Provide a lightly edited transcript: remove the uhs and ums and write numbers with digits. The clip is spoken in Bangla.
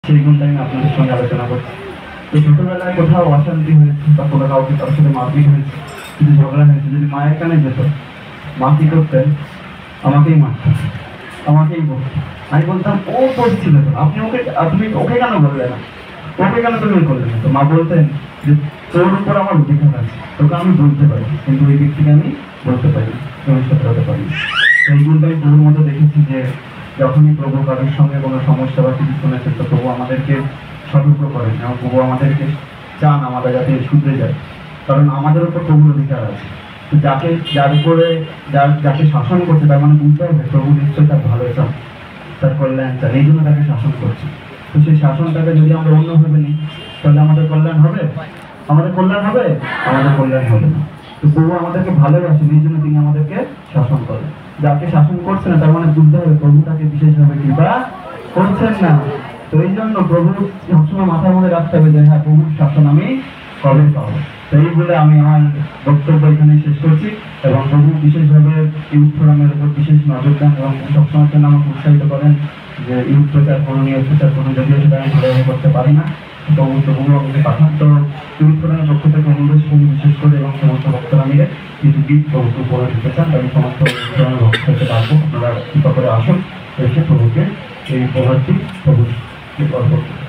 সেই গুণটা আমি আপনাদের সঙ্গে আলোচনা করছি। তো ছোটবেলায় কোথাও অশান্তি হয়েছে বা কোনো কাউকে তার সাথে মারপিট হয়েছে, কিছু ঝগড়া হয়েছে, যদি মায়ের কানে যেত, মা কি করতেন? আমাকেই মারতেন, আমাকেই বলতেন। আমি বলতাম ও করছিল তো, আপনি ওকে কেন বললেন না, ওকে কেন তুমি করলেন না? তো মা বলতেন যে তোর উপর আমার অধিকার আছে, তোকে আমি বলতে পারি, কিন্তু ওই ব্যক্তিকে আমি বলতে পারি, ভবিষ্যৎ হতে পারি। তো এই গুণটা আমি প্রভুর মধ্যে দেখেছি যে যখনই প্রভু কারোর সঙ্গে কোনো সমস্যা বা কিছু শুনেছেন, তো প্রভু আমাদেরকে সতর্ক করেন এবং প্রভু আমাদেরকে চান আমরা যাতে শুধরে যায়, কারণ আমাদের উপর প্রভুর অধিকার আছে। তো যার উপরে যাকে শাসন করছে তার মানে বুঝতে হবে প্রভু নিশ্চয়ই তার ভালো চান, তার কল্যাণ চান, এই জন্য তাকে শাসন করছে। তো সেই শাসনটাকে যদি আমরা অন্যভাবে নিই তাহলে আমাদের কল্যাণ হবে? আমাদের কল্যাণ হবে? আমাদের কল্যাণ হবে না। তো প্রভু আমাদেরকে ভালোবাসেন, এই জন্য তিনি আমাদেরকে শাসন করেন। যাকে শাসন করছে না তার মানে বুঝতে হবে প্রভু তাকে বিশেষভাবে কৃপা করছেন না। তো এই জন্য প্রভু সবসময় মাথার মধ্যে রাখতে হবে যে হ্যাঁ, প্রভুর শাসন আমি কবে পাবো। তো এই বলে আমি আমার বক্তব্য এখানে শেষ করছি এবং প্রভু বিশেষভাবে ইউথ ফোরামের উপর বিশেষ নজর দেন এবং সবসময়ের জন্য আমাকে উৎসাহিত করেন যে ইউথ প্রচার কোনো নিয়ে প্রচার কোনো, যদিও সেটা আমি ভালোভাবে করতে পারি না, প্রভু আমাকে পাঠান। তো ইউথ ফোরামের পক্ষ থেকে অনুরোধ প্রভু বিশেষ করে এবং সমস্ত ভক্তরা মিলে কিছু গীত প্রভুকে উপরে দিতে চান, আমি সমস্ত ফোরামের ভক্ত থেকে পারবো, আপনারা কৃপা করে আসুন, এসে প্রভুকে এই উপহারটি প্রভুকে অর্পণ করুন।